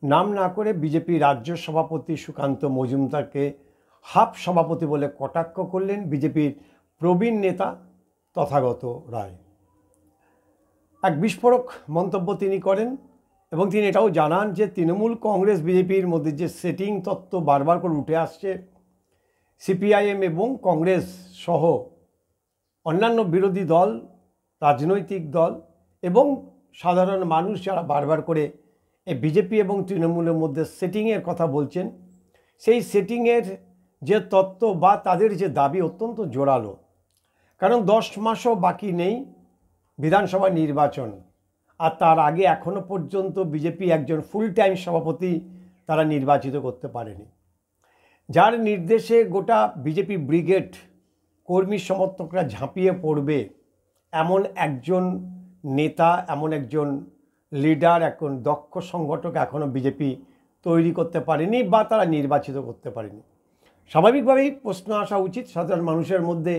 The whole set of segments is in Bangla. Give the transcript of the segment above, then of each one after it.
নাম না করে বিজেপি রাজ্য সভাপতি সুকান্ত মজুমদারকে হাফ সভাপতি বলে কটাক্ষ করলেন বিজেপির প্রবীণ নেতা তথাগত রায়। এক বিস্ফোরক মন্তব্য তিনি করেন এবং তিনি এটাও জানান যে তৃণমূল কংগ্রেস বিজেপির মধ্যে যে সেটিং তত্ত্ব বারবার করে উঠে আসছে, সিপিআইএম এবং কংগ্রেস সহ অন্যান্য বিরোধী দল, রাজনৈতিক দল এবং সাধারণ মানুষ যারা বারবার করে এই বিজেপি এবং তৃণমূলের মধ্যে সেটিংয়ের কথা বলছেন, সেই সেটিংয়ের যে তত্ত্ব বা তাদের যে দাবি অত্যন্ত জোরালো। কারণ 10 মাসও বাকি নেই বিধানসভা নির্বাচন, আর তার আগে এখনও পর্যন্ত বিজেপি একজন ফুল টাইম সভাপতি তারা নির্বাচিত করতে পারেনি, যার নির্দেশে গোটা বিজেপি ব্রিগেড কর্মী সমর্থকরা ঝাঁপিয়ে পড়বে এমন একজন নেতা, এমন একজন লিডার, এখন দক্ষ সংগঠক এখনও বিজেপি তৈরি করতে পারেনি বা তারা নির্বাচিত করতে পারেনি। স্বাভাবিকভাবেই প্রশ্ন আসা উচিত সাধারণ মানুষের মধ্যে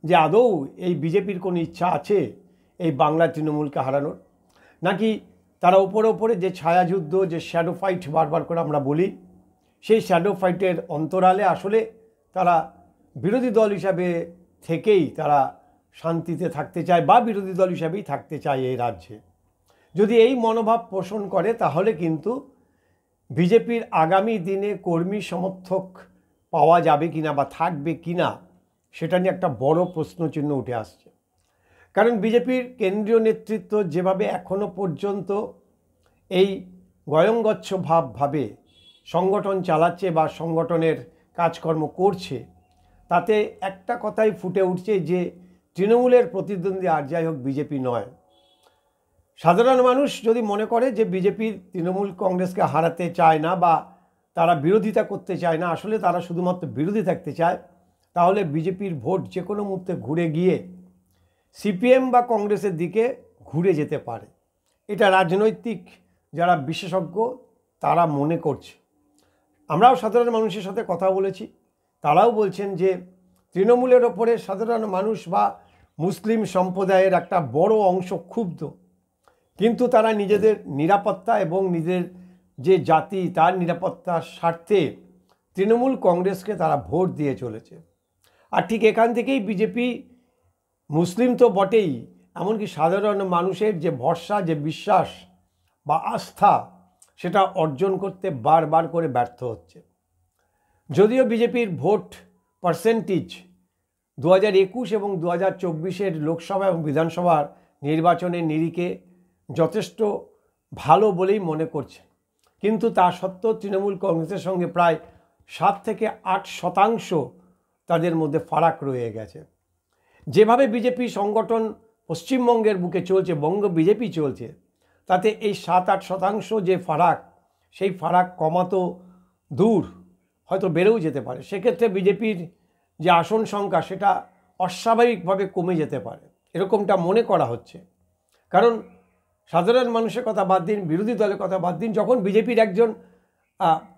যে আদৌ এই বিজেপির কোনো ইচ্ছা আছে এই বাংলা তৃণমূলকে হারানোর, নাকি তারা ওপরে যে ছায়াযুদ্ধ, যে শ্যাডো ফাইট বারবার করে আমরা বলি, সেই শ্যাডো ফাইটের অন্তরালে আসলে তারা বিরোধী দল হিসাবে থেকেই তারা শান্তিতে থাকতে চায় বা বিরোধী দল হিসাবেই থাকতে চায় এই রাজ্যে। যদি এই মনোভাব পোষণ করে তাহলে কিন্তু বিজেপির আগামী দিনে কর্মী সমর্থক পাওয়া যাবে কিনা বা থাকবে কিনা সেটা নিয়ে একটা বড় প্রশ্নচিহ্ন উঠে আসছে। কারণ বিজেপির কেন্দ্রীয় নেতৃত্ব যেভাবে এখনো পর্যন্ত এই গয়ঙ্গচ্ছ ভাবে সংগঠন চালাচ্ছে বা সংগঠনের কাজকর্ম করছে, তাতে একটা কথাই ফুটে উঠছে যে তৃণমূলের প্রতিদ্বন্দ্বী আর যাই হোক বিজেপি নয়। সাধারণ মানুষ যদি মনে করে যে বিজেপি তৃণমূল কংগ্রেসকে হারাতে চায় না বা তারা বিরোধিতা করতে চায় না, আসলে তারা শুধুমাত্র বিরোধী থাকতে চায়, তাহলে বিজেপির ভোট যে কোনো মুহূর্তে ঘুরে গিয়ে সিপিএম বা কংগ্রেসের দিকে ঘুরে যেতে পারে। এটা রাজনৈতিক যারা বিশেষজ্ঞ তারা মনে করছে। আমরাও সাধারণ মানুষের সাথে কথা বলেছি, তারাও বলছেন যে তৃণমূলের ওপরে সাধারণ মানুষ বা মুসলিম সম্প্রদায়ের একটা বড় অংশ ক্ষুব্ধ, কিন্তু তারা নিজেদের নিরাপত্তা এবং নিজের যে জাতি তার নিরাপত্তার স্বার্থে তৃণমূল কংগ্রেসকে তারা ভোট দিয়ে চলেছে। আর ঠিক এখান থেকেই বিজেপি মুসলিম তো বটেই, এমনকি সাধারণ মানুষের যে ভরসা, যে বিশ্বাস বা আস্থা, সেটা অর্জন করতে বারবার করে ব্যর্থ হচ্ছে। যদিও বিজেপির ভোট পার্সেন্টেজ 2021 এবং 2024 লোকসভা এবং বিধানসভার নির্বাচনের নিরিখে যথেষ্ট ভালো বলেই মনে করছে, কিন্তু তা সত্ত্বেও তৃণমূল কংগ্রেসের সঙ্গে প্রায় 7 থেকে 8% তাদের মধ্যে ফারাক রয়ে গেছে। যেভাবে বিজেপি সংগঠন পশ্চিমবঙ্গের বুকে চলছে, বঙ্গ বিজেপি চলছে, তাতে এই 7-8% যে ফারাক, সেই ফারাক কমাতো দূর, হয়তো বেড়েও যেতে পারে। সেক্ষেত্রে বিজেপির যে আসন সংখ্যা সেটা অস্বাভাবিকভাবে কমে যেতে পারে, এরকমটা মনে করা হচ্ছে। কারণ সাধারণ মানুষের কথা বাদ দিন, বিরোধী দলের কথা বাদ দিন, যখন বিজেপির একজন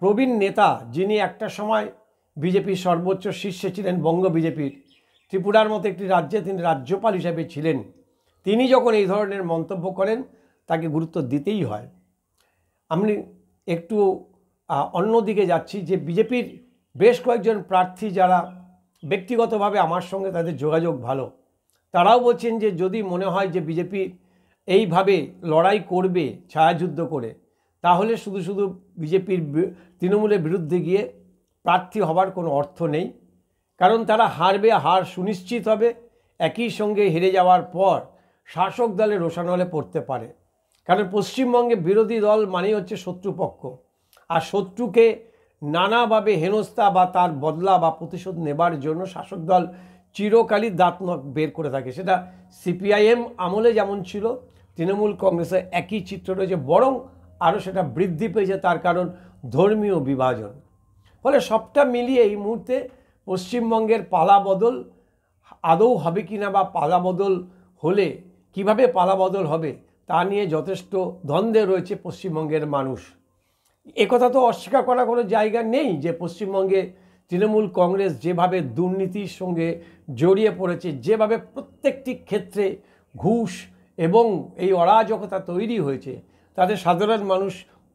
প্রবীণ নেতা, যিনি একটা সময় বিজেপির সর্বোচ্চ শীর্ষে ছিলেন, বঙ্গ বিজেপির ত্রিপুরার মতো একটি রাজ্যে তিনি রাজ্যপাল হিসেবে ছিলেন, তিনি যখন এই ধরনের মন্তব্য করেন তাকে গুরুত্ব দিতেই হয়। আমি একটু অন্যদিকে যাচ্ছি যে বিজেপির বেশ কয়েকজন প্রার্থী যারা ব্যক্তিগতভাবে আমার সঙ্গে তাদের যোগাযোগ ভালো, তারাও বলছেন যে যদি মনে হয় যে বিজেপি এইভাবে লড়াই করবে ছায়াযুদ্ধ করে, তাহলে শুধু বিজেপির তৃণমূলের বিরুদ্ধে গিয়ে প্রার্থী হবার কোনো অর্থ নেই। কারণ তারা হারবে, হার সুনিশ্চিত হবে, একই সঙ্গে হেরে যাওয়ার পর শাসক দলের রোষানলে পড়তে পারে। কারণ পশ্চিমবঙ্গে বিরোধী দল মানেই হচ্ছে শত্রুপক্ষ, আর শত্রুকে নানাভাবে হেনস্থা বা তার বদলা বা প্রতিশোধ নেবার জন্য শাসক দল চিরকালই দাঁত নখ বের করে থাকে। সেটা সিপিআইএম আমলে যেমন ছিল, তৃণমূল কংগ্রেসে একই চিত্র রয়েছে, বরং আরও সেটা বৃদ্ধি পেয়েছে, তার কারণ ধর্মীয় বিভাজন। ফলে সবটা মিলিয়ে এই মুহূর্তে পশ্চিমবঙ্গের পালাবদল আদৌ হবে কিনা বা পালাবদল হলে কিভাবে পালাবদল হবে তা নিয়ে যথেষ্ট দ্বন্দ্বে রয়েছে পশ্চিমবঙ্গের মানুষ। একথা তো অস্বীকার করার কোনো জায়গা নেই যে পশ্চিমবঙ্গে তৃণমূল কংগ্রেস যেভাবে দুর্নীতির সঙ্গে জড়িয়ে পড়েছে, যেভাবে প্রত্যেকটি ক্ষেত্রে ঘুষ এবং এই অরাজকতা তৈরি হয়েছে, তাতে সাধারণ মানুষ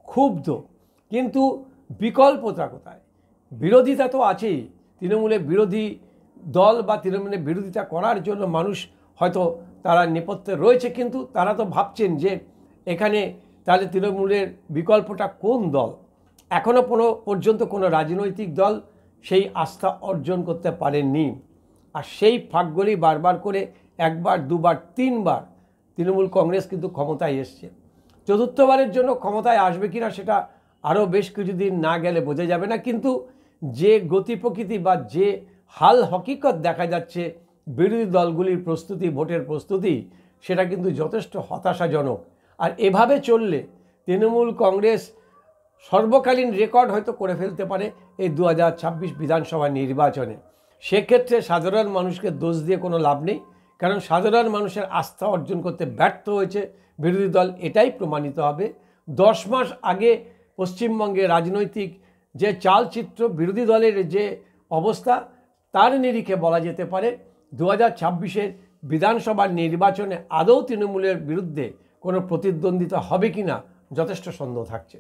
ক্ষুব্ধ। কিন্তু বিকল্পতা কোথায়? বিরোধিতা তো আছেই, তৃণমূলের বিরোধী দল বা তৃণমূলের বিরোধিতা করার জন্য মানুষ হয়তো তারা নেপথ্যে রয়েছে, কিন্তু তারা তো ভাবছেন যে এখানে তাহলে তৃণমূলের বিকল্পটা কোন দল? এখনও পর্যন্ত কোনো রাজনৈতিক দল সেই আস্থা অর্জন করতে পারেননি। আর সেই ফাঁকগুলি বারবার করে একবার, দুবার, তিনবার তৃণমূল কংগ্রেস কিন্তু ক্ষমতায় এসছে। চতুর্থবারের জন্য ক্ষমতায় আসবে কিনা সেটা আরও বেশ কিছুদিন না গেলে বোঝা যাবে না, কিন্তু যে গতি প্রকৃতি বা যে হাল হকিকত দেখা যাচ্ছে বিরোধী দলগুলির প্রস্তুতি, ভোটের প্রস্তুতি, সেটা কিন্তু যথেষ্ট হতাশাজনক। আর এভাবে চললে তৃণমূল কংগ্রেস সর্বকালীন রেকর্ড হয়তো করে ফেলতে পারে এই 2026 বিধানসভা নির্বাচনে। সেক্ষেত্রে সাধারণ মানুষকে দোষ দিয়ে কোনো লাভ নেই, কারণ সাধারণ মানুষের আস্থা অর্জন করতে ব্যর্থ হয়েছে বিরোধী দল, এটাই প্রমাণিত হবে। 10 মাস আগে পশ্চিমবঙ্গে রাজনৈতিক যে চালচিত্র, বিরোধী দলের যে অবস্থা, তার নিরিখে বলা যেতে পারে 2026-এর বিধানসভার নির্বাচনে আদৌ তৃণমূলের বিরুদ্ধে কোনো প্রতিদ্বন্দ্বিতা হবে কি না যথেষ্ট সন্দেহ থাকছে।